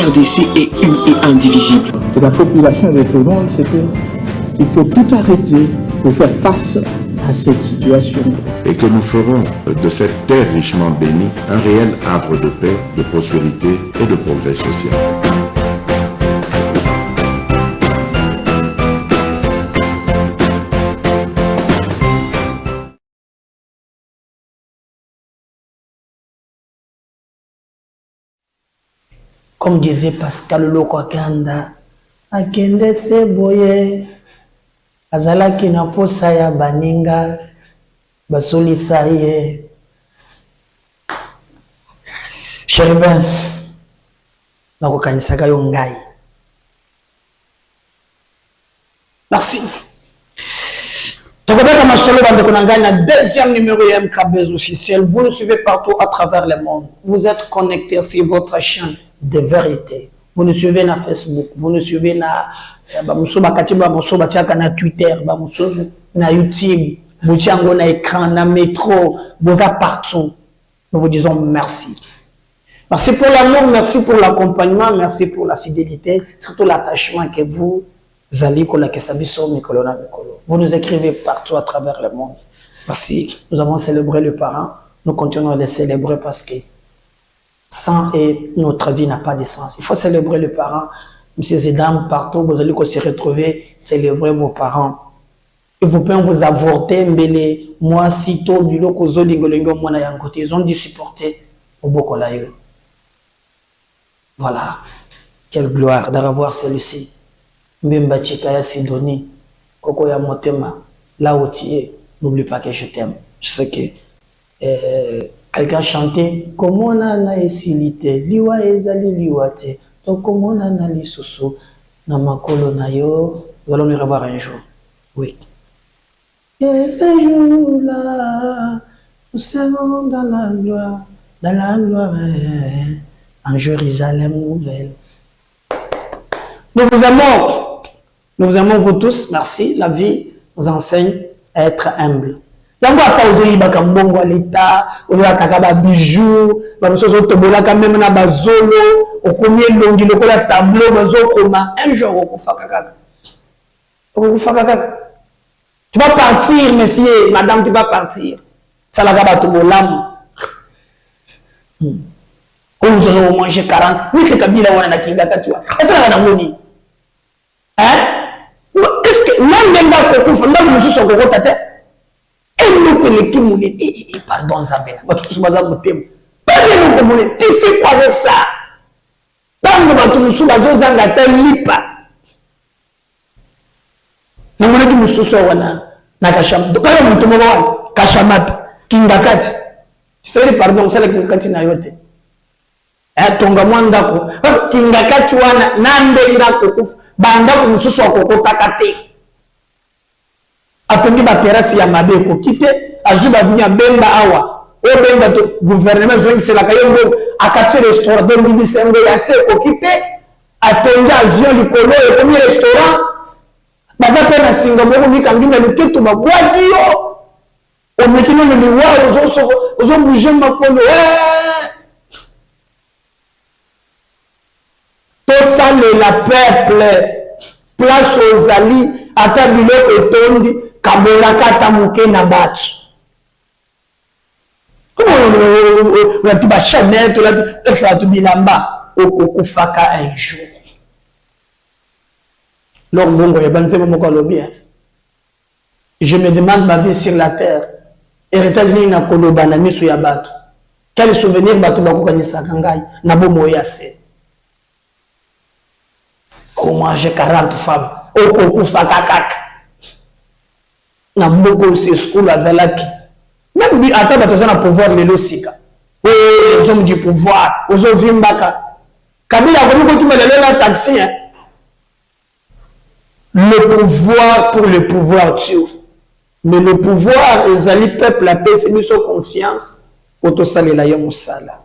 RDC est une et indivisible. De la population répondante, c'est qu'il faut tout arrêter pour faire face à cette situation. Et que nous ferons de cette terre richement bénie un réel havre de paix, de prospérité et de progrès social. Comme disait Pascal Lokwakanda, akende se boye, azalaki na posa ya baninga, basolisa ye. Chérubin, nakokanisaka yo ngai. Merci. Deuxième numéro MKBz officiel. Vous nous suivez partout à travers le monde. Vous êtes connectés sur votre chaîne de vérité. Vous nous suivez na Facebook, vous nous suivez na Twitter, na YouTube, na écran, na métro, vous êtes partout. Nous vous disons merci. Merci pour l'amour, merci pour l'accompagnement, merci pour la fidélité, surtout l'attachement que vous allez vous nous écrivez partout à travers le monde. Merci. Nous avons célébré le parent. Nous continuons à les célébrer parce que sans et notre vie n'a pas de sens. Il faut célébrer les parents. Messieurs et dames, partout, vous allez se retrouver, célébrer vos parents. Et vous pouvez vous avorter, mais moi, sitôt, ils ont dû supporter au Bokolayo. Voilà. Quelle gloire d'avoir celui-ci. Mbemba Chikaya Sidoni, Kokoya Motema, là où tu es, n'oublie pas que je t'aime. Je sais que quelqu'un chantait comment on a esilité, liwa ezali liwate, donc comment on a lisusu, na makolo na yo, nous allons nous revoir un jour. Oui. Et ce jour-là, nous serons dans la gloire, en Jérusalem nouvelle. Nous vous aimons vous tous, merci. La vie nous enseigne à être humble. Yango atauzo ibaka mbongo alita, ola takaba bijoux, ba musozo tobola ka même na bazolo, okomie longi lokola tableau bazokoma, un jour okufaka kaka. Okufaka kaka. Tu vas partir, monsieur, madame, tu vas partir. Ça la gaba tobolam. Comme vous allez manger 40, oui que kabila wana na kinga tatwa. Est-ce que la ngoni? Hein? Est-ce que même nga kokufa, nga mususu okoko tata? Pardon, Zabena. Tu fais quoi avec ça? Pardon, c'est la Kingakati na yote. Tonga mwandako. Kingakati wana, nande ira kokufu. Bandako mususu wakoko takate. Atongi ba terasi ya mabeko kite azuba vinya bemba awa o bemba to gouvernement zongi c'est la kayombo akati restaurant donc di sengo ya seko kite atongi avion likolo et comme restaurant baza pe na singa mo ni kangina luketo babwadio o mekino le liwa ozo bouger makolo to sale la peuple place aux alliés atabilo otondi kabola kata muke na batu. Comment on a Chanel, on a tout bilamba, au faka un jour. Je me demande ma vie sur la terre. Héritage ni na koloba na misu ya batu. Quel souvenir batu bako kanisa kangai na bomo yase. Comment j'ai 40 femmes, au faka kaka. Na mboko c'est school azalaki même bi ata bato na pouvoir lelo sika les hommes du pouvoir aux ovimbaka kabila ko ko tuma lelo na taxi hein? Le pouvoir pour le pouvoir tue mais le pouvoir ezali peuple la paix c'est mission confiance auto salela yo musala.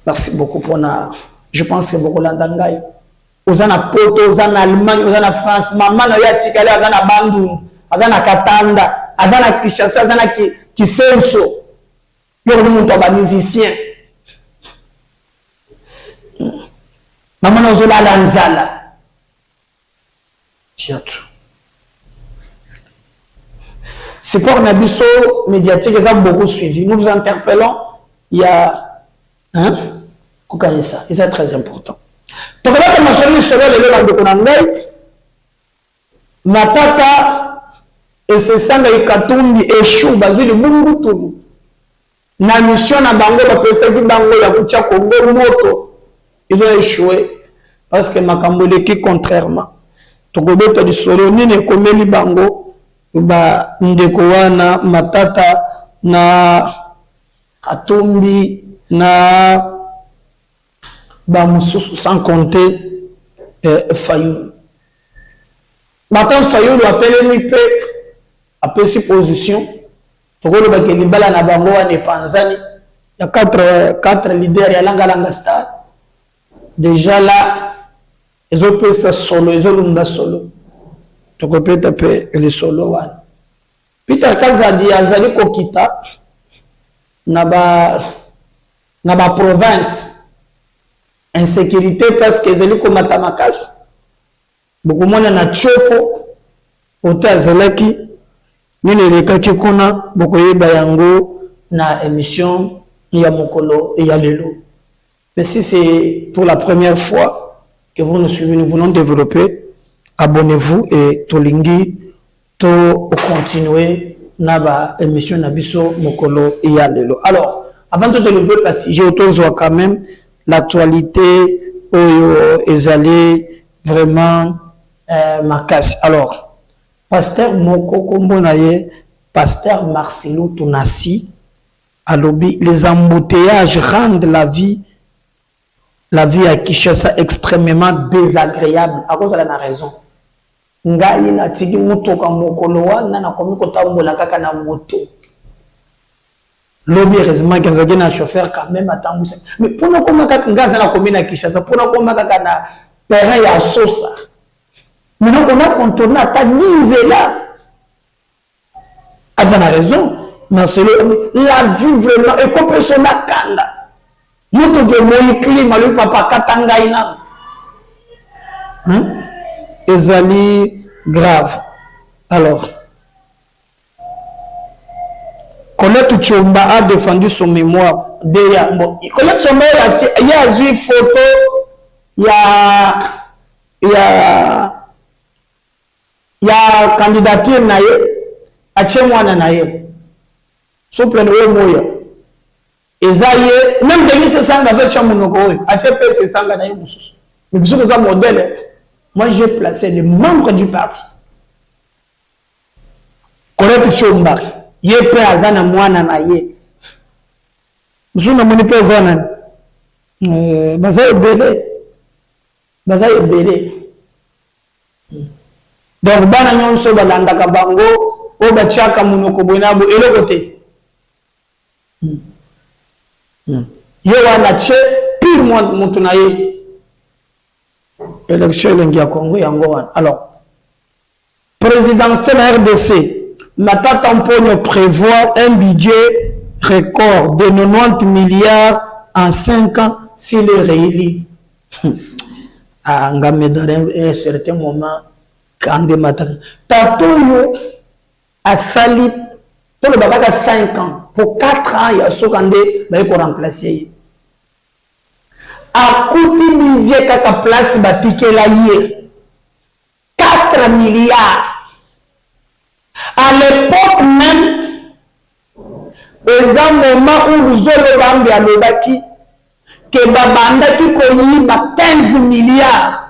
Merci beaucoup pour na je pense que beaucoup l'andangai. Aux en Poto, aux en Allemagne, aux en France, maman na yatikale, aux en Bandung, aux en Katanda, aux en Kinshasa, aux en Kisenso. Yo nous sommes musiciens. Maman Ozola Lanzala. C'est pour Nabiso médiatique, ils ont beaucoup suivi. Nous vous interpellons. Il y a. Hein? Vous connaissez ça. Et c'est très important. Donc là, comme je suis sur le Matata et c'est ça que Katumbi échoue. Basé de Bungutu. Na mission na bango ba pesa ki bango ya kucha Congo moto. Ils ont échoué parce que Makambole qui contrairement. Tokobeta di solo ni ne komeli bango ba ndeko wana Matata na Katumbi na ba mususu sans compter Fayoulou. Maintenant Fayoulou appelle lui après ses positions. Pourquoi le bac libala na bango wana Panzani, il y a quatre leaders ya langa star. Déjà là, ils ont fait ça solo, ils ont l'unda solo. Tu peux taper les solo wana. Peter Kazadi azali kokita na ba province insécurité parce que ezali ko matamakas. Beaucoup mona na chopo ota zalaki nini lekaki kuna bokoyeba yango na émission ya mokolo et ya lelo. Mais si c'est pour la première fois que vous nous suivez, nous voulons développer, abonnez-vous et tolingi to continuer na ba émission na biso mokolo et ya lelo. Alors, avant de développer parce que j'ai autorisé quand même l'actualité oyo ezali vraiment ma casse. Alors, Pasteur Moko Kombonaye, Pasteur Marcelo Tonassi, à lobby, les embouteillages rendent la vie à Kinshasa extrêmement désagréable. À cause de la raison. Ngai na tigi moto ka mokoloa na komi kotambola kaka na moto. Lobby heureusement que vous un chauffeur quand même attend. Mais pour nous comment kaka ngaza na komi na Kinshasa, pour nous comment kaka na terrain ya sosa. Maintenant, on a contourné à ta mise là. Azana raison. Marcelo, la vie vraiment, et comme personne n'a kanda. Nous te demandons climat, le papa Katangaïna. Ezali grave. Alors, Colette Tchomba a défendu son mémoire. Colette Tchomba il y a une photo, il y a candidature naye atie mwana naye souple no moya ezaye même denis sanga za chamunoko oyo atie pese sanga naye mususu mais biso za modèle. Moi j'ai placé les membres du parti Colette Tchomba ye pe azana mwana naye biso na moni pe azana bazaye belé. Donc, bana nyonso balanda kabango o bachaka munoko bonabo elokote. Ye wana che pire mutu na ye. Élection lengi ya Congo yango wana. Alors, présidentielle RDC, Matata Mponyo prévoit un budget record de 90 milliards en 5 ans s'il est réélu. Ngame dans un certain moment quand Tatoyo a sali pour le bagage à 5 ans. Pour 4 ans, il y a ce qu'on dit remplacer. À coûter budget qu'à place piqué la hier 4 milliards. À l'époque même, les moments où vous aurez vendu à l'Obaki, que Babanda qui koyiba 15 milliards.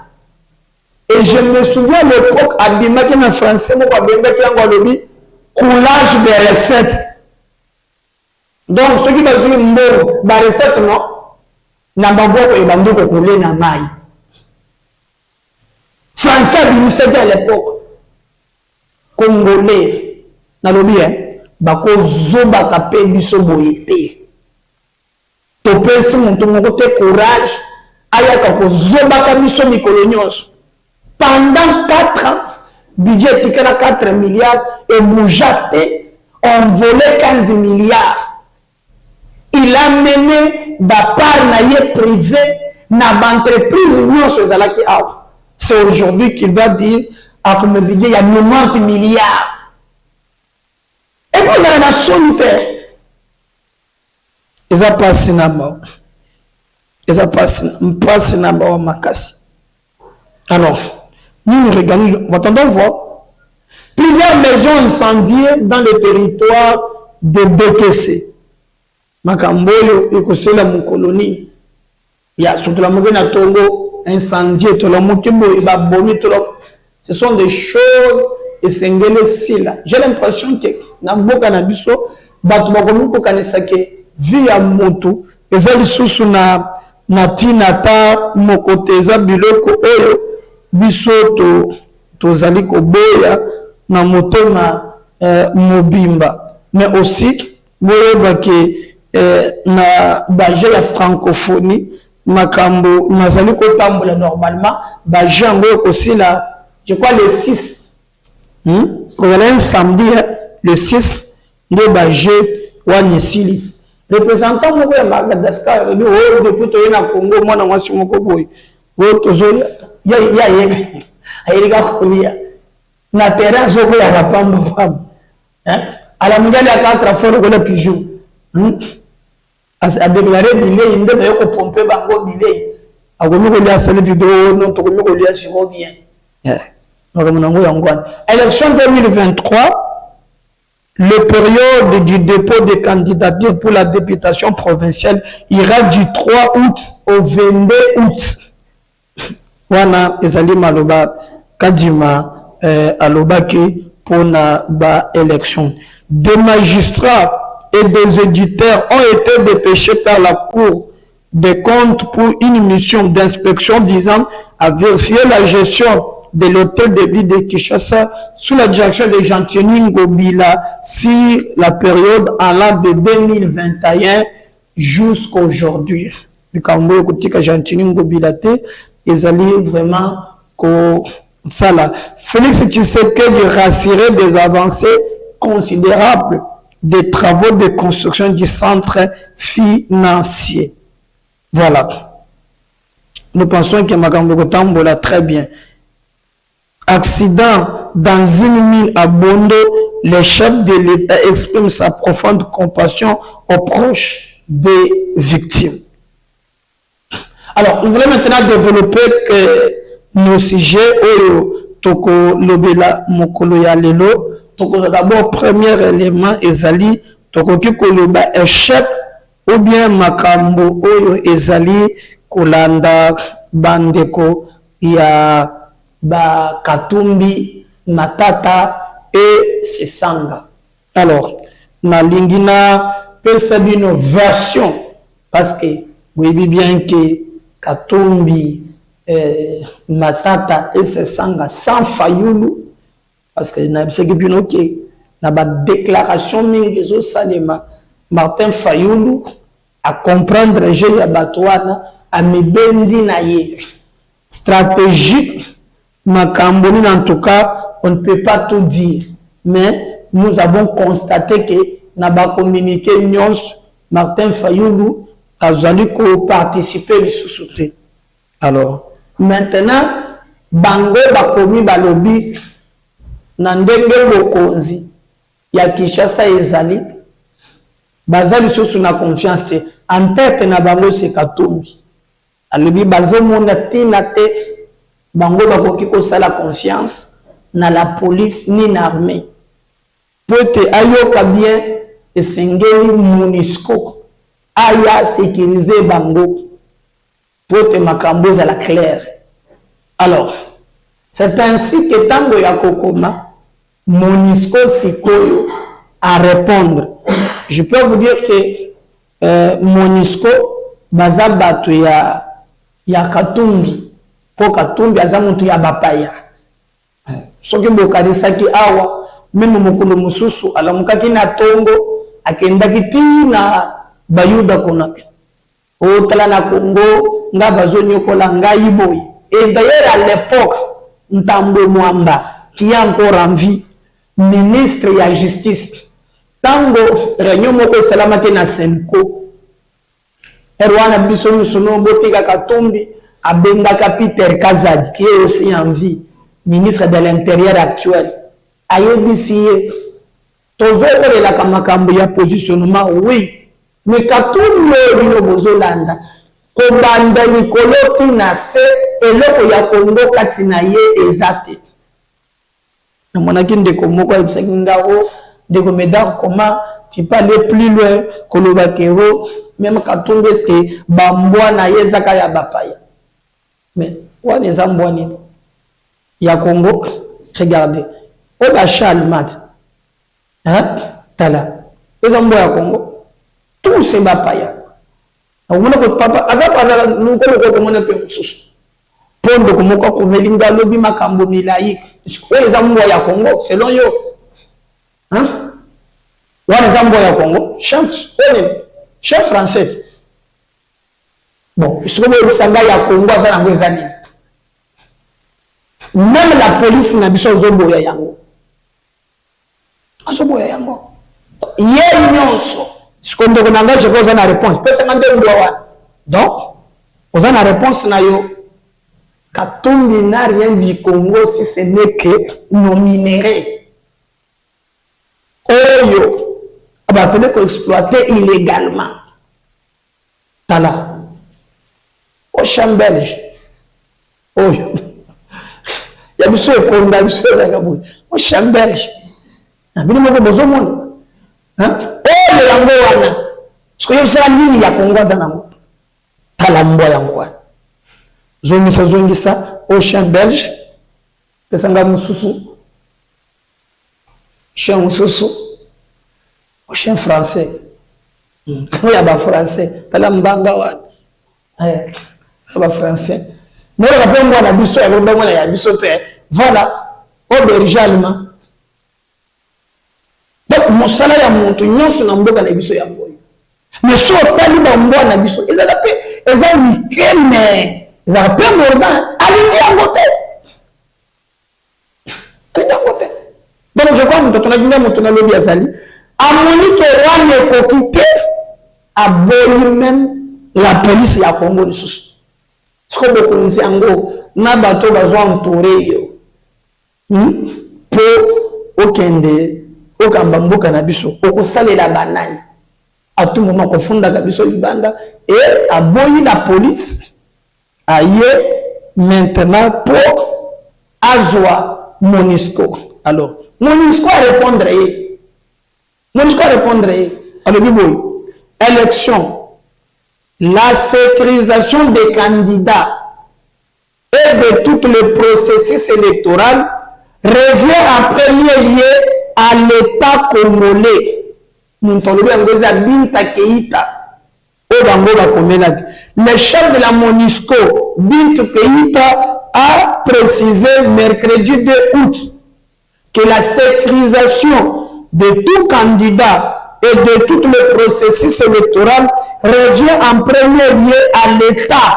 Et je me souviens à l'époque, Abimaki en français, moi, Abimaki en Guadeloupe, coulage des recettes. Donc, ceux qui ont dit mot, la recette, non, n'a pas beaucoup de gens qui ont coulé dans la maille. Français, Abimaki à l'époque, Congolais, n'a pas dit, bako zoba kapé biso boyete. Topesi muntu ngote courage ayaka ko zoba ka biso mikolo nyonso. Pendant 4 ans, budget était 4 milliards et Moujaté ont volé 15 milliards. Il a mené la part naïe privée L'entreprise, c'est aujourd'hui qu'il va dire, il y a 90 milliards. Et puis, il y a la solitaire. Ils ont passé na mort. Ils ont passé na mort makasi. Alors, nous regardons, attendons voir. Plusieurs maisons incendiées dans le territoire de Bekese. Makamboyo, Ekosela, mon colonie. Il y a surtout la Mokena Togo, incendié, tout le monde qui va bomber, tout le. Ce sont des choses et c'est là. J'ai l'impression que dans le Mokanabiso, Batoubakomiko Kanesake, via moto, et ça, sous na tinata, mokoteza, biloko, oyo, biso, tozali koboya, na moto na mobimba. Mais aussi, na baje la francophonie, makambo, nazali kotambola normalement, baje yango aussi là, je crois le 6. Voilà un samedi, le 6, de baje wanisili. Représentant moko ya Madagascar, depuis to na Congo, mwana mwasi moko boy. Tozoli, ya kolia. Na terrain zoko ya rapambo pam. À la mondiale à 4 fois de pigeon. A déclaré billet, il ne ko pomper bango billet. A komi ko lia sale vidéo, non to komi ko lia siko bien. Élection 2023, le période du dépôt des candidatures pour la députation provinciale ira du 3 août au 22 août. Wana ezali maloba kadima alobaki pour na ba élection. Des magistrats et des éditeurs ont été dépêchés par la Cour des comptes pour une mission d'inspection visant à vérifier la gestion de l'hôtel de ville de Kinshasa sous la direction de Jean-Thierry Ngobila sur la période allant de 2021 jusqu'à aujourd'hui. Jean-Thierry Ngobila ils allaient vraiment ça là. Félix Tshisekedi rassurer des avancées considérables des travaux de construction du centre financier. Voilà. Nous pensons que Makambo Tambola très bien. Accident dans une mine à Bondo, le chef de l'État exprime sa profonde compassion aux proches des victimes. Alors, on voulait maintenant développer nos sujets au Toko Lobela Mokolo Yalelo. Toko d'abord, premier élément, Ezali, Toko Kikoloba échec ou bien Makambo Oyo Ezali, Kolanda, Bandeko, ya ba Katumbi, Matata et Sesanga. Alors, na lingina une version parce que vous voyez bien que Katumbi, Matata et Sesanga sans Fayulu parce que na biseki bino ke na ba déclaration mingi salema Martin Fayulu à comprendre je ya batwana a mebendi na ye stratégique. Makamboni, en tout cas, on ne peut pas tout dire. Mais nous avons constaté que n'a pas communiqué Nyons, Martin Fayulu, a participer à sous-souté. Alors, maintenant, Bango Bakomi Balobi, Nandenge Bokonzi, Yakishasa Ezali, Bazali sous na confiance, en tête na Bango c'est Katumbi. Alobi Bazo Monatina te. Bango bakoki kosa la confiance na la police ni l'armée. Peut-être ayoka bien et sengeli MONUSCO aya sécuriser Bango. Peut-être makambo à la claire. Alors, c'est ainsi que tango ya kokoma MONUSCO sikoyo à répondre. Je peux vous dire que MONUSCO baza bato ya Katumbi. Pour Katumbi azamuntu ya bapaya. Soki bokarisaki awa, même mokolo mususu alamukaki na tongo, akendaki tina bayuda konaki. Otala na Congo, nga bazonyokola ngai boy. Et d'ailleurs à l'époque, Ntambo Mwamba, qui est encore en vie, ministre de la justice, tango réunion moko salamate na Senko, Erwana biso musono botika Katumbi abengaka Peter Kazadi qui est aussi en vie, ministre de l'Intérieur actuel. Ayebisiye tozokolela kamakambo ya positionnement oui, mais Katumbi bino bozolanda kobanda likolo tina se eloko ya Kongo kati na ye ezate. Na monaki ndeko moko ebisaki ngao ndeko medar comment tu peux aller plus loin que le bakero même Katumbi est-ce que bambwa na yezaka ya bapaya. Mais on est ambouani. Il y a Congo, regardez. On a Chalmat. Hein? Tala. Les ambouani Congo. Tous ces bapaya. On a que papa, azapa nous comme on a pu sous. Pondo comme on comme linga lobi makambo milaïque. Les ambouani Congo, selon yo. Hein? On les ambouani Congo. Chef français. Bon, je suis Congo, même la police n'a pas besoin de yango. Azoboya yango. Ce qu'on doit je vous en réponse. Donc, vous en réponse na yo. Katumbi n'a rien du Congo si ce n'est que nos minéraux. Oyo, c'est de exploiter illégalement. Tala. Au champ belge. Oh, il y a des choses qu'on a besoin de au champ belge. Il y a besoin de monde. Hein? Oh, le yango wana. Ce que je sais, il y a Congo zanango. Talambo yango wana. Zongi ça au champ belge. Pesanga mususu. Champ mususu. Au champ français. Quand il y a des français, talambanga wana. Aba français. Moi je rappelle moi la biso ya bongo na ya biso pe. Voilà, auberge allemand. Donc mon salaire ya monto nyonso na mboka na biso ya boyo. Mais so tali ba mboka na biso, ezala pe, ezala mikene. Ezala pe morgan, ali ya ngote. Ali ya ngote. Donc je crois que tu na lobi azali. Amoni ke wane kokite aboli même la police ya Congo de sous. Ce qu'on veut connaître en na bateau besoin entouré yo. Pour okende okambambo kanabiso okosale la banane. À tout moment qu'on fonda kabiso libanda et aboyi la police aye maintenant pour azwa Monisco. Alors Monisco répondrait. Alors biboy élection. La sécurisation des candidats et de tout le processus électoral revient en premier lieu à l'État congolais. Le chef de la Monisco, Bintou Keïta, a précisé mercredi 2 août que la sécurisation de tout candidat et de tout le processus électoral revient en premier lieu à l'État.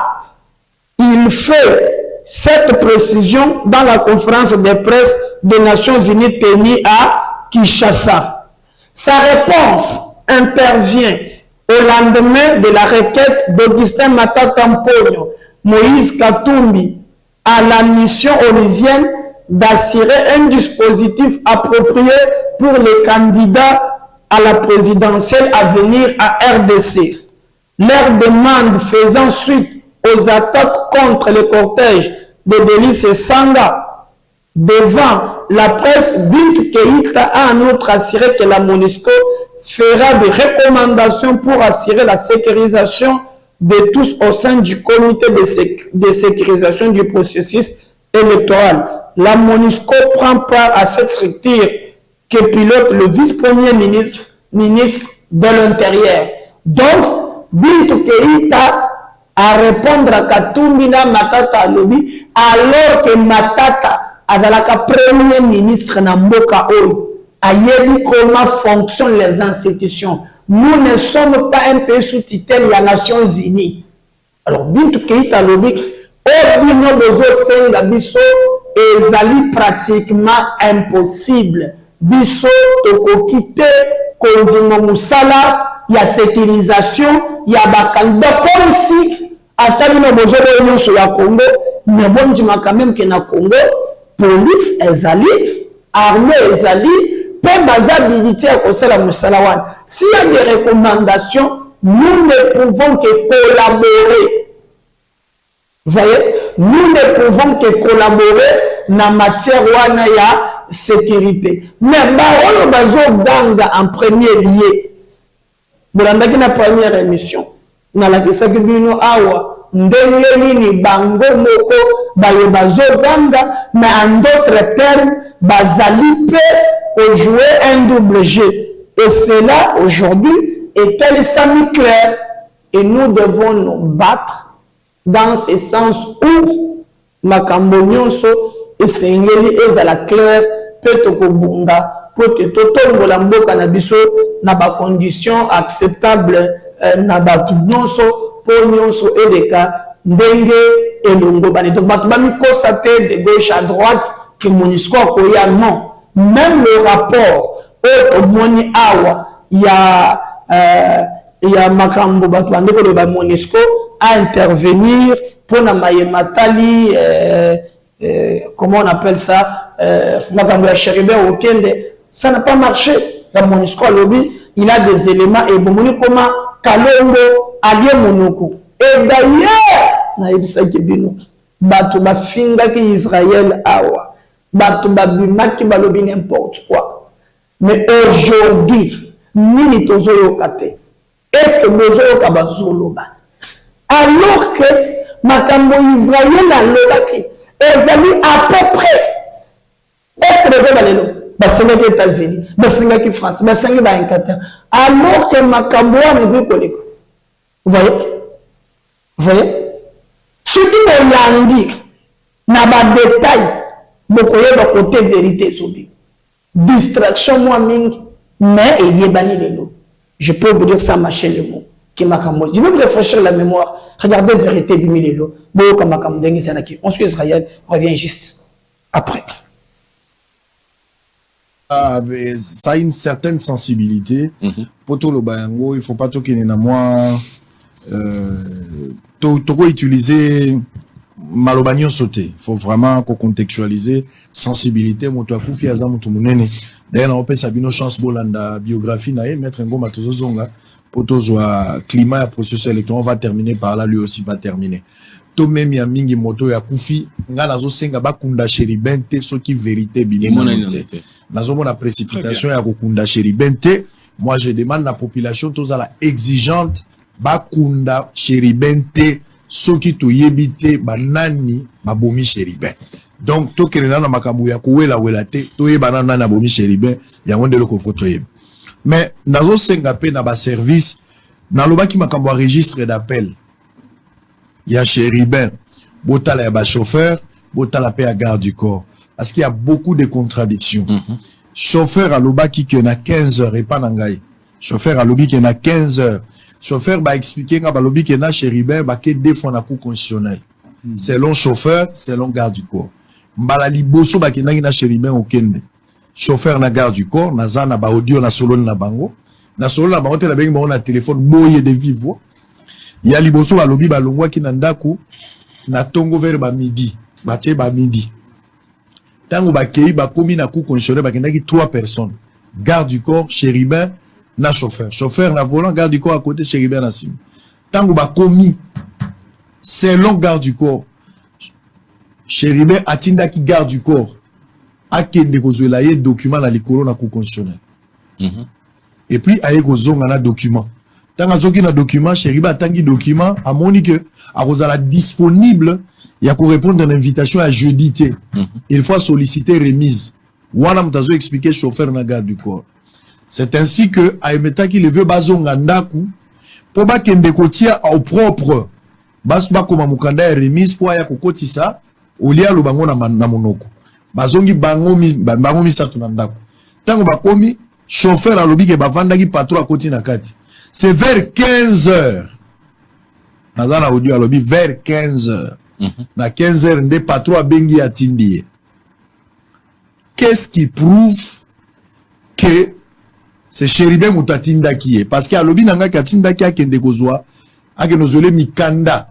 Il fait cette précision dans la conférence de presse des Nations Unies tenue à Kinshasa. Sa réponse intervient au lendemain de la requête d'Augustin Matata Mpogno, Moïse Katumbi, à la mission onusienne d'assurer un dispositif approprié pour les candidats à la présidentielle à venir à RDC. Leur demande faisant suite aux attaques contre le cortège de Délice Sanga devant la presse, Bintou Keïta a en outre assuré que la MONUSCO fera des recommandations pour assurer la sécurisation de tous au sein du comité de sécurisation du processus électoral. La MONUSCO prend part à cette structure que pilote le vice-premier ministre de l'Intérieur. Donc, Bintou Keïta à répondre à Katumbi na Matata Alobi, alors que Matata azalaka premier ministre na mboka oyo, ayebi comment fonctionnent les institutions. Nous ne sommes pas un pays sous tutelle des Nations Unies. Alors, Bintou Keïta Alobi, obino bezo senga biso ezali pratiquement impossible. Biso toko kite kondima musala ya sécurisation il y a des candidats comme si à tabino bozobo sur la Congo mais bon dis quand même que na Congo police ezali armée ezali pe bazabilité à cause la musalawan s'il y a des recommandations nous ne pouvons que collaborer. Vous voyez, nous ne pouvons que collaborer dans la matière wana ya sécurité. Mais baron bazo ganga en premier lieu. Bolanda na première émission. Na la kisaki bino awa ndenge nini bango moko bayo bazo ganga mais en d'autres termes bazali pe jouer un double jeu. Et cela aujourd'hui est tellement clair et nous devons nous battre dans ce sens où makambo nyonso esengeli ezala clair pe tokobunga po te totombola mboka na biso na ba conditions acceptables na batu nyonso po nyonso eleka ndenge elongo bani donc batu bamikosa te de gauche à droite que MONUSCO akoya non même le rapport au moni awa il y a makambo batu bandeko de ba MONUSCO à intervenir pour na mayematali comment on appelle ça makambo ya Cheribe Okende ça n'a pas marché la MONUSCO lobby il a des éléments et bomoni comment Kalongo allié monoko et d'ailleurs na ibisa kibino batu ba finga ki Israël awa batu ba bimaki ba lobby n'importe quoi mais aujourd'hui nini tozoyoka te est-ce que bozoyoka bazoloba alors que makambo Israël alobaki ezali à peu près est-ce que les balelo basengaki États-Unis basengaki France basengaki ba Qatar alors que makambo wana ekoleka vous voyez ce qui me landi na ba détail bokoyeba côté vérité sobi distraction moi mingi mais eyebani lelo je peux vous dire ça mâcher les mots qui makambo je vais vous réfléchir la mémoire regardez vérité bimilelo boka makambo dengi sanaki on suit Israël revient juste après. Ça a une certaine sensibilité. Pour tout le bayango, il ne faut pas tout qu'il y ait moi. Toko utiliser malobagnon sauté. Il faut vraiment contextualiser sensibilité. Moto akufi azamu tumunene. D'ailleurs, on peut sabino chance bolanda biographie nae mettre un goma tozo zonga pour tozo climat et processus électoral. On va terminer par là, lui aussi va terminer. To même ya mingi moto ya kufi nga nazo senga bakunda Cheribente soki vérité bimite nazo mona précipitation ya kokunda Cheribente. Moi je demande la population tous à la exigeante bakunda Cheribente soki to yebite banani babomi Cheribin donc to kelena na makambu ya kuwela welate to yebana na bomi Cheribin ya ngonde loko photo yeb mais nazo senga pe na ba service na lobaki makambu ya registre d'appel. Il y a Cheribin, botala ya ba chauffeur, botala pe à garde du corps. Parce qu'il y a beaucoup de contradictions. Chauffeur à l'obaki qui en a 15 heures et pas nangai. Chauffeur à l'obaki qui en a 15 heures. Chauffeur va expliquer que l'obaki qui en a Cheribin, bah que des fois na cour constitutionnel. Selon chauffeur, selon garde du corps. Mbala liboso ba ki na Cheribin au kende. Chauffeur na garde du corps, na zana ba audio na solo na bango. Na solo na bango te la bengi ba na téléphone boye de vive voix. Il y a liboso ba lobi ba longwa ki na ndaku na tongo vers ba midi batie ba midi tango ba kei ba komi na cour constitutionnel ba kendaki 3 personnes garde du corps Cheribin na chauffeur na volant garde du corps à côté Cheribin na sim tango ba komi selon garde du corps Cheribin atindaki garde du corps akende kozwela ye document na likolo na cour constitutionnel et puis aye kozonga na document. Tant que na document, Cheribin tangi document, à Monique, à Rosala disponible, il y a pour répondre à l'invitation à jeudi. Il faut solliciter remise. Wana mutazo expliquer chauffeur na garde du corps. C'est ainsi que, à Emeta qui le veut bazonga ndaku, pour ba kende kotia au propre, basba koma mukanda ya remise, pour ya kokotisa, ulia lo bango na monoko. Bazongi bango misatu na ndaku. Tango bakomi, chauffeur a lobi ke bavanda ki patro a koti na kati. C'est vers 15 heures. Nazana audio alobi vers 15 heures. Na 15 heures, nde patro a bengi atindi. Qu'est-ce qui prouve que c'est Cheribin Moutatinda qui est? Parce que alobi nanga katinda qui a kende kozwa ake nozole mikanda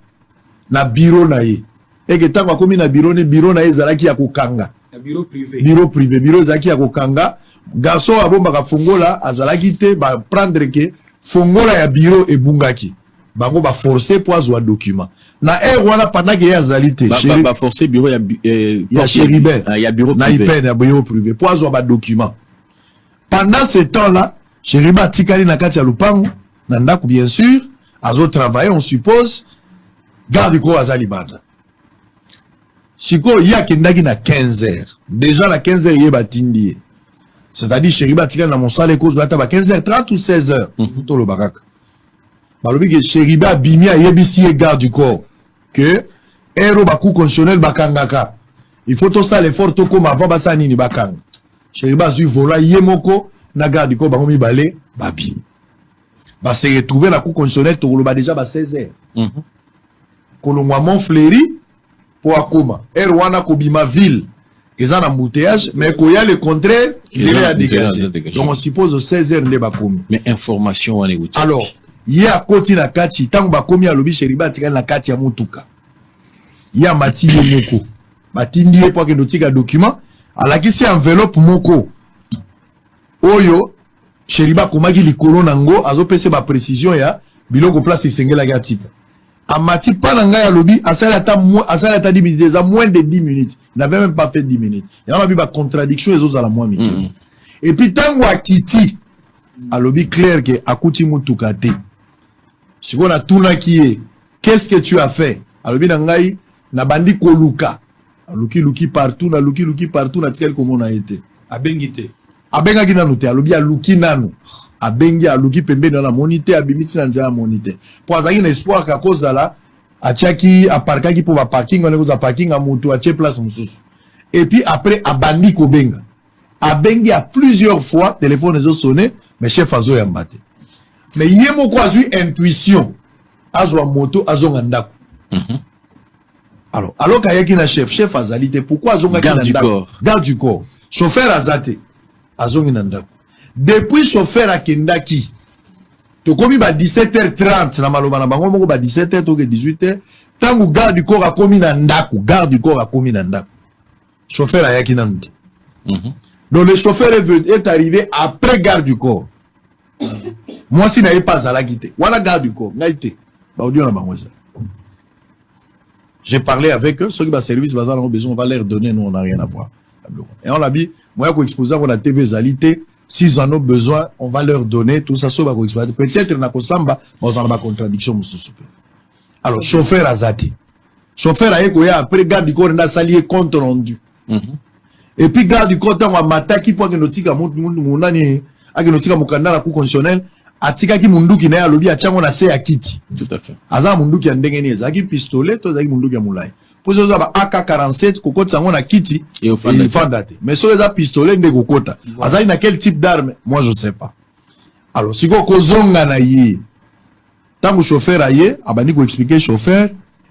na bureau na ye eke tango akomi na bureau na ye ezalaki ya kokanga bureau privé ezalaki ya kokanga garçon abombaka fongola azalaki te prendre ke fongola ya bureau ebungaki bango forcer po azwa document na wana pendant que azali te forcer bureau ya Chéribert ya bureau na IPN ya bureau privé po azwa document. Pendant ce temps-là, Chéribert tikali na kati ya lupango na ndako bien sûr azo travailler on suppose garde du corps azali banda. Siko ya kendaki na 15h. Déjà na 15h ye batindi. C'est-à-dire Chéribert tikali na mosala ko zo ata ba 15h30 ou 16h. To lo bakaka. Balobi que Chéribert bimia yebisi ye garde du corps que ero baku constitutionnel bakangaka. Il faut tout ça l'effort to comme avant basa nini bakanga. Chéribert zui vola yemoko na garde du corps bango mibale babim. Ba se retrouver na cour constitutionnel to lo ba déjà ba 16h. Kolongwa Montfleury pour akoma. Wana kobima ville. Ils ont un embouteillage, mais quand il y a le contraire, il est à dégager. Donc on suppose 16h de bakomi. Mais information on est où? Alors, il y a côté na kati, tant que bakomi a lobby Chéribert tika na kati ya mutuka. Il y a mati moko. Batindi pour que notika document, ala ki c'est enveloppe moko. Oyo Chéribert komaki likolo nango azo pese ba précision ya biloko place isengela gatika. Amati pananga ya lobby asalata 10 minutes, déjà moins de 10 minutes. Il n'avait même pas fait 10 minutes. Il y a une contradiction et autres à la moins minute. Et puis tango akiti a lobby clair que akuti mutukate. Si on a tout là qui est, qu'est-ce que tu as fait? A lobby nangai na bandi koluka. Luki partout, na luki partout na tel comme on a été. Abengite. Abengaki nanu te, alobi aluki nanu. Abengi aluki pembe dans la monite, abimiti na nzela monite. Pour azaki na espoir ka kozala, atiaki aparkaki pour ba parking, on est parking à moto, atie place mususu. Et puis après, abandi kobenga. Abengi a plusieurs fois, téléphone les sonné, mais chef azo yambate. Mais yemo kwa zui intuition. Azo moto, azo ngandako. Alors kayaki na chef azalite, pourquoi azo ngaki garde du corps. Garde du corps. Chauffeur azate. Azongi nandako. Depuis chauffeur akendaki. To komi ba 17h30 na maloba na bango moko ba 17h to ke 18h. Tangu garde du corps akomi na ndako, garde du corps akomi na ndako. Chauffeur ayaki nandi. Donc le chauffeur est arrivé après garde du corps. Moi si n'avais pas à la guité. Voilà garde du corps. Ngaïté. Ba audio na bango ça. J'ai parlé avec eux, ceux qui va service bazar ont besoin, on va leur donner, nous on n'a rien à voir. Et on l'a dit, moi, pour exposer à la TV Zalité, s'ils en ont besoin, on va leur donner tout ça, pour exposer. Peut-être, on a Kosamba, mais on a ma contradiction, alors, chauffeur Azati. Chauffeur a après, garde du corps, on a salié compte rendu. Et puis, garde du corps, on a mataki pour que nous tika mounani, à que nous tika moukanda la cour constitutionnelle, a tika ki munduki na ya lobi, a tia on a se akiti. Tout à fait. Aza munduki ya ndengeni, zaki pistolet, to zaki munduki ya moulai. Pour ça, AK-47, kokota sango na kiti, et il fandate. Mais sur les pistolet, de kokota. Aza na quel type d'arme? Moi, je sais pas. Alors, si ko kozonga na ye, tango chauffeur aye, abani ko expliquer chauffeur,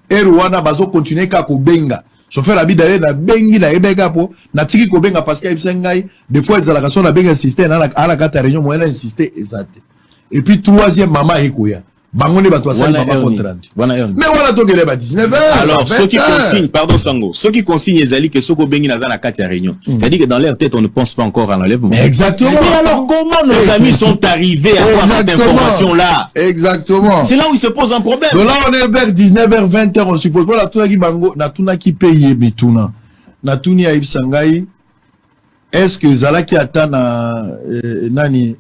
et Rwanda bazo continuer ka ko benga. Chauffeur abida ye na bengi na ebeka po, na tiki ko benga parce qu'il y des fois, ils ont la question na benga insister, na la kata réunion, moyen insister, exact. Et puis, troisième, maman ekoya. Bangone bato asali papa contrainte. Mais voilà to gele ba 19h. Alors ceux qui consignent, pardon Sango, ceux qui consignent ezali que soko bengi naza na kati ya réunion. C'est-à-dire que dans leur tête on ne pense pas encore à l'enlèvement. Exactement. Mais alors comment nos amis sont arrivés à avoir cette information là? Exactement. C'est là où il se pose un problème. Donc là on est vers 19h 20h on suppose voilà tout qui bango na tuna ki paye bituna. Na tuni ya ibsangai. Est-ce que zalaki atana nani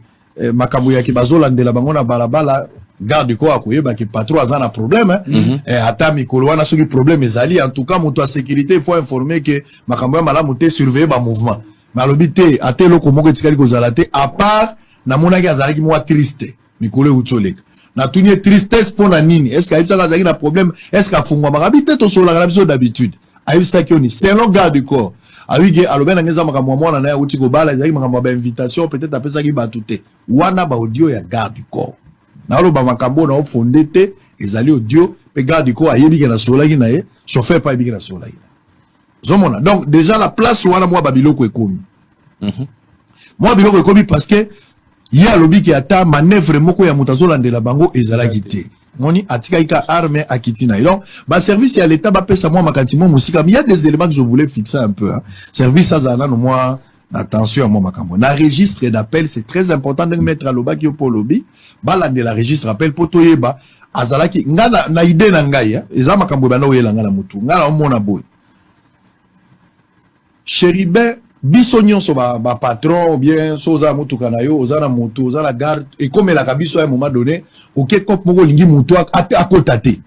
makambo ya kibazola ndela bango na balabala garde du corps à couiller, que pas trop un problème, et ata mikolo wana soki problème ezali, en tout cas, mon sécurité, il faut informer que ma caméra malamoté surveiller ba mouvement. Malobité, ate loko moko tikali kozalate, à part, na mona ki azalaki moi triste, mikolo utsoleka. Na tuni tristesse pour na nini? Est-ce qu'il y a un problème? Est-ce qu'il y a un problème? To sur la d'habitude. Aïe, ça qui on selon garde du corps. Aïe, alobe na ngeza makamwa mwana na ya uti ko bala, ezaki makamwa ba invitation, peut-être après ça qui batute. Wana ba audio ya garde du corps. Nalo ba makambo na fondé te ezali audio pe garde du corps ayebi na solaki na ye chauffeur pa yebi na solaki zomona donc déjà la place wana moi babiloko ekomi moi biloko ekomi parce que ya lobi ki ata manœuvre moko ya mutazola ndela bango ezalaki te moni atikaika arme akitina. Donc ba service ya l'état ba pesa moi makantimo musika. Il y a des éléments que je voulais fixer un peu hein. Service azana no moi attention à moi makambo. Na registre d'appel, c'est très important de mettre à loba ki opo lobi. Bala de la registre appel poto yeba azalaki ngana na idée na ngai ya. Eza makambo ba no yela ngana mutu. Ngana omona boy. Chéribin biso nyonso ba patron ou bien soza mutuka na yo ozana mutu ozana garde et comme la kabiso à un moment donné OK kop moko lingi mutu akotate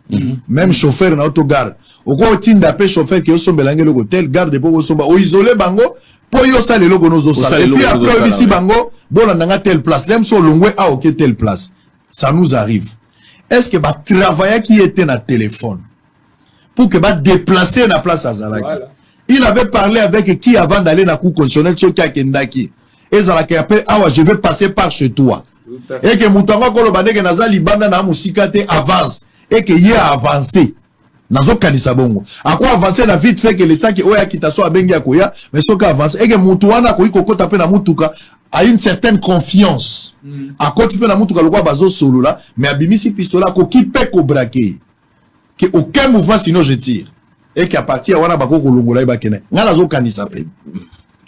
même chauffeur na auto garde oko tinda pe chauffeur ki osombela ngelo hotel garde po osomba o isoler bango po yo sale logo nozo sale et puis après ici bango bona nanga telle place même so longwe a OK telle place ça nous arrive. Est-ce que ba travailler qui était na téléphone pour que ba déplacer na place azalaki voilà. Il avait parlé avec qui avant d'aller dans la cour constitutionnelle, Chokia Kendaki. Et Zalaki appelle, ah ouais, je vais passer par chez toi. Et que Moutanga Kolobane, que Naza Libanda na Mousikate avance. Et que y a avancé. Nazo Kanisa Bongo. À quoi avancer la vite fait que l'État qui oya Kitaso a Bengi Akoya, mais ce qui avance. Et que Moutouana Koyi Koko tape na Moutouka a une certaine confiance. À quoi tu peux na Moutouka le roi Bazo solo là, mais à Bimisi Pistola, qui peut ko braquer. Que aucun mouvement sinon je tire. Et qu'à partir wana bako kolongola ibakene ngana zo kanisa pe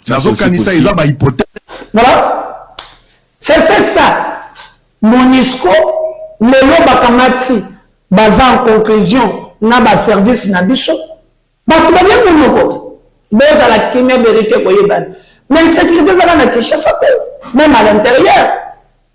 nazo kanisa eza ba hypothèse. Voilà, c'est fait ça. Monisco lelo bakamati baza en conclusion na ba service na biso ba tout bien monoko beza la kimia vérité ko yebana mais sécurité ça na Kinshasa même à l'intérieur.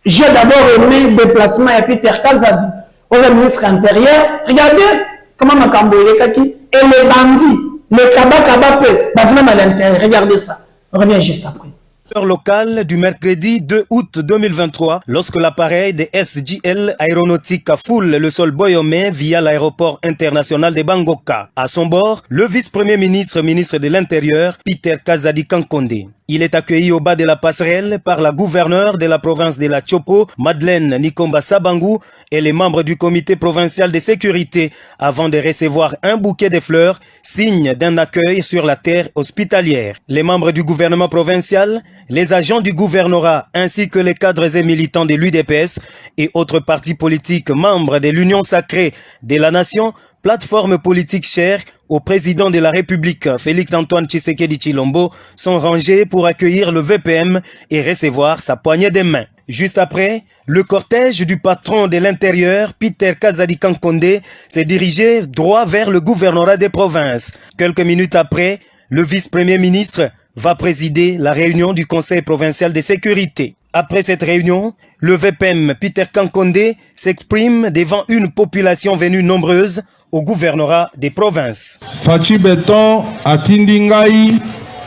J'ai d'abord aimé déplacement et Peter Kazadi au ministre intérieur. Regardez comment Makambo Kaki et les bandits, les kabakabapé, basement à l'intérieur. Regardez ça. On revient juste après. Heure locale du mercredi 2 août 2023, lorsque l'appareil des SGL aéronautique foule le sol Boyomé via l'aéroport international de Bangoka. À son bord, le vice-premier ministre, ministre de l'Intérieur, Peter Kazadi Kankonde. Il est accueilli au bas de la passerelle par la gouverneure de la province de la Chopo, Madeleine Nikomba Sabangu, et les membres du comité provincial de sécurité avant de recevoir un bouquet de fleurs, signe d'un accueil sur la terre hospitalière. Les membres du gouvernement provincial, les agents du gouvernorat ainsi que les cadres et militants de l'UDPS et autres partis politiques membres de l'Union sacrée de la nation, plateforme politique chère au président de la République, Félix-Antoine Tshisekedi Tshilombo, sont rangés pour accueillir le VPM et recevoir sa poignée de main. Juste après, le cortège du patron de l'Intérieur, Peter Kazadi Kankonde, s'est dirigé droit vers le gouvernorat des provinces. Quelques minutes après, le vice-premier ministre va présider la réunion du Conseil provincial de sécurité. Après cette réunion, le VPM Peter Kankonde s'exprime devant une population venue nombreuse au gouvernorat des provinces. Fachi Beton Atindingaï,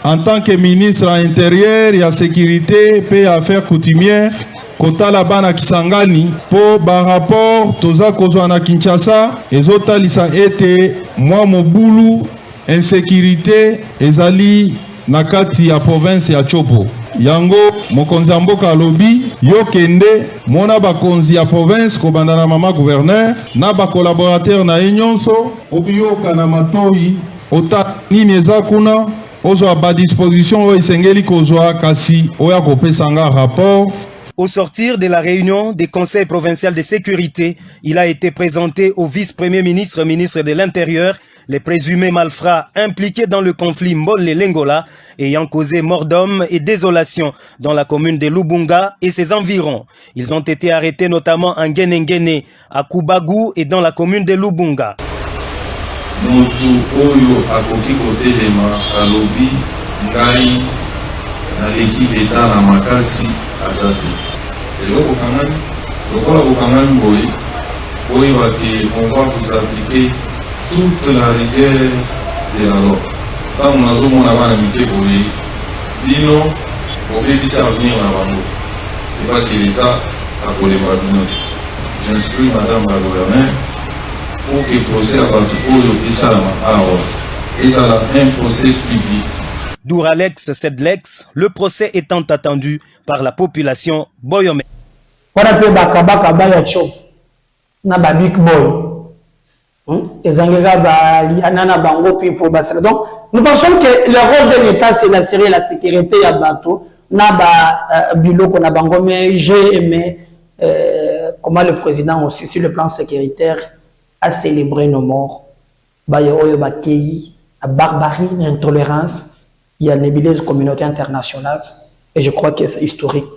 en tant que ministre intérieur et à sécurité et affaires coutumières, Kota Labana Kisangani, pour par rapport Toza Kozwana Kinshasa, et Zotalisa ete, moi Mobulu, insécurité, ezali nakati ya province ya Chopo. Yango mokonzi mboka lobi yo kende mona bakonzi ya province ko bandana mama gouverneur na ba collaborateur na nyonso obiyo kana matoi ota nini eza kuna ozo ba disposition o isengeli kozwa kasi oya kopesanga rapport. Au sortir de la réunion des conseils provinciaux de sécurité, il a été présenté au vice-premier ministre, ministre de l'Intérieur, les présumés malfrats impliqués dans le conflit Mbole-Lengola ayant causé mort d'hommes et désolation dans la commune de Lubunga et ses environs. Ils ont été arrêtés notamment en Ngenengene, à Kubagu et dans la commune de Lubunga. Mutu oyo akoki kotelema alobi ngai naleki leta na makasi azate. Eloko kangani, lokola kokangani boye, oyo bake on va vous appliquer toute la rigueur de la loi. Tant on a zo mona bana mike boye, bino obebisa avenir na bango. Et pas que l'État a kolema bino. J'instruis madame la gouverneure pour que le procès à Batou puisse un procès public. Douralex Sedlex, le procès étant attendu par la population Boyomé. Voilà peu bakabaka bayacho na babik boy. Ezangera ba liana bango puis pour basala. Donc nous pensons que le rôle de l'État c'est d'assurer la sécurité à bateau na ba biloko na bango mais j'ai aimé comment le président aussi, sur le plan sécuritaire, a célébré nos morts. Il y a barbarie, l'intolérance, il y a nébuleuse communauté internationale, et je crois que c'est historique.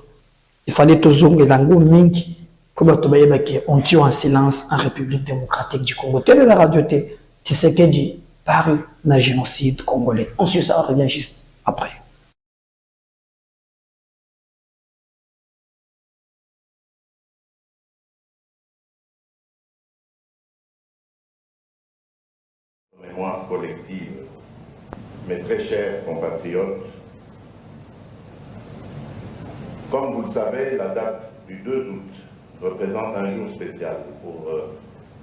Il fallait toujours que l'ango mingi, on tue en silence en République démocratique du Congo. Telle est la radio, tu sais que dit, parle d'un génocide congolais. Ensuite, ça revient juste après. Mémoire collective, mes très chers compatriotes, comme vous le savez, la date du 2 août représente un jour spécial pour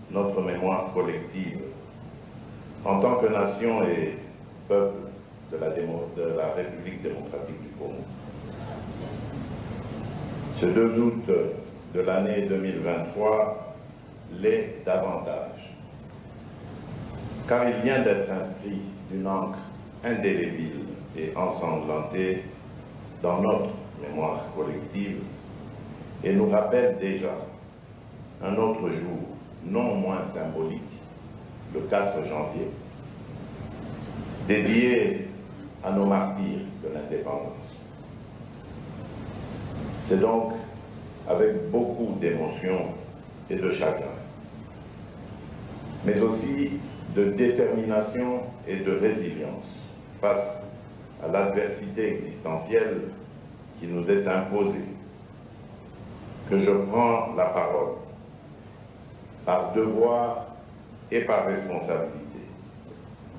notre mémoire collective en tant que nation et peuple de la République démocratique du Congo. Ce 2 août de l'année 2023 l'est davantage, car il vient d'être inscrit d'une encre indélébile et ensanglantée dans notre mémoire collective et nous rappelle déjà un autre jour non moins symbolique, le 4 janvier, dédié à nos martyrs de l'indépendance. C'est donc avec beaucoup d'émotion et de chagrin, mais aussi de détermination et de résilience face à l'adversité existentielle qui nous est imposée, que je prends la parole par devoir et par responsabilité,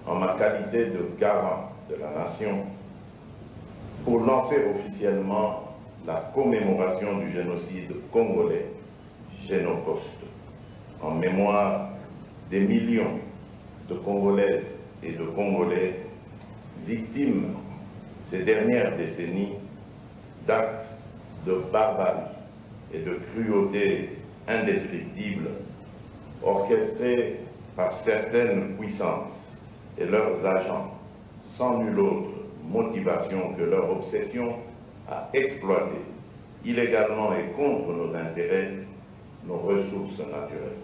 en ma qualité de garant de la nation, pour lancer officiellement la commémoration du génocide congolais Génocoste, en mémoire des millions de Congolaises et de Congolais victimes ces dernières décennies d'actes de barbarie et de cruauté indescriptibles orchestrés par certaines puissances et leurs agents sans nulle autre motivation que leur obsession à exploiter illégalement et contre nos intérêts nos ressources naturelles.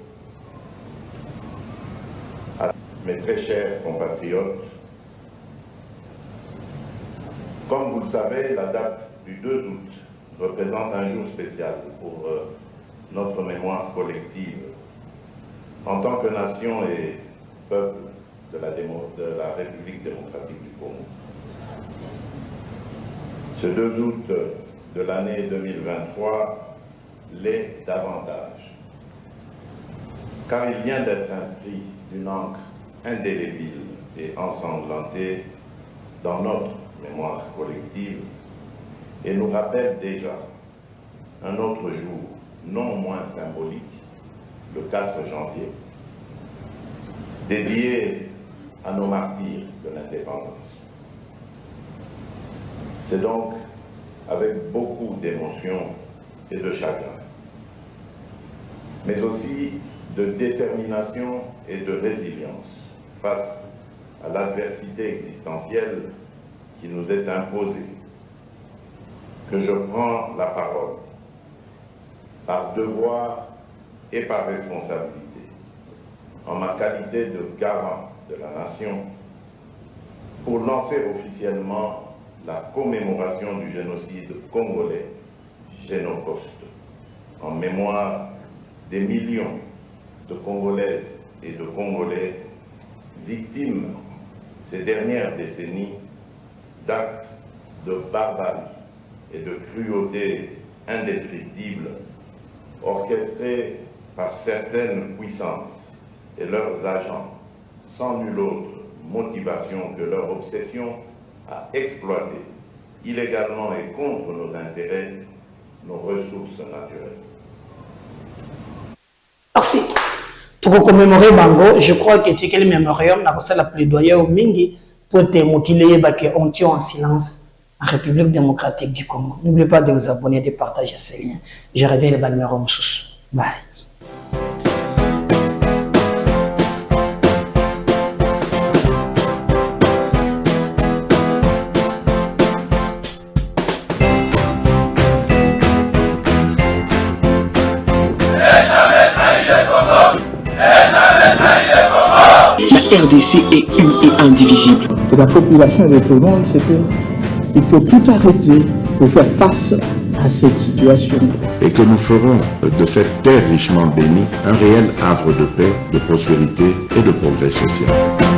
À mes très chers compatriotes, comme vous le savez, la date du 2 août représente un jour spécial pour notre mémoire collective en tant que nation et peuple de la République démocratique du Congo. Ce 2 août de l'année 2023 l'est davantage, car il vient d'être inscrit d'une encre indélébile et ensanglantée dans notre mémoire collective et nous rappelle déjà un autre jour non moins symbolique, le 4 janvier, dédié à nos martyrs de l'indépendance. C'est donc avec beaucoup d'émotion et de chagrin, mais aussi de détermination et de résilience face à l'adversité existentielle qui nous est imposée, que je prends la parole par devoir et par responsabilité, en ma qualité de garant de la nation, pour lancer officiellement la commémoration du génocide congolais Génocoste, en mémoire des millions de Congolaises et de Congolais victimes ces dernières décennies d'actes de barbarie et de cruauté indescriptibles orchestrés par certaines puissances et leurs agents sans nulle autre motivation que leur obsession à exploiter illégalement et contre nos intérêts nos ressources naturelles. Merci. Pour commémorer Bango, je crois que tu es le mémorium, n'a pas la plaidoyer au Mingi pour te motiver on tient en silence en République démocratique du Congo. N'oubliez pas de vous abonner, de partager ces liens. Je reviens le numéro sous. Bye. RDC est une et indivisible. Et la population et le monde, c'est qu'il faut tout arrêter pour faire face à cette situation. Et que nous ferons de cette terre richement bénie un réel havre de paix, de prospérité et de progrès social.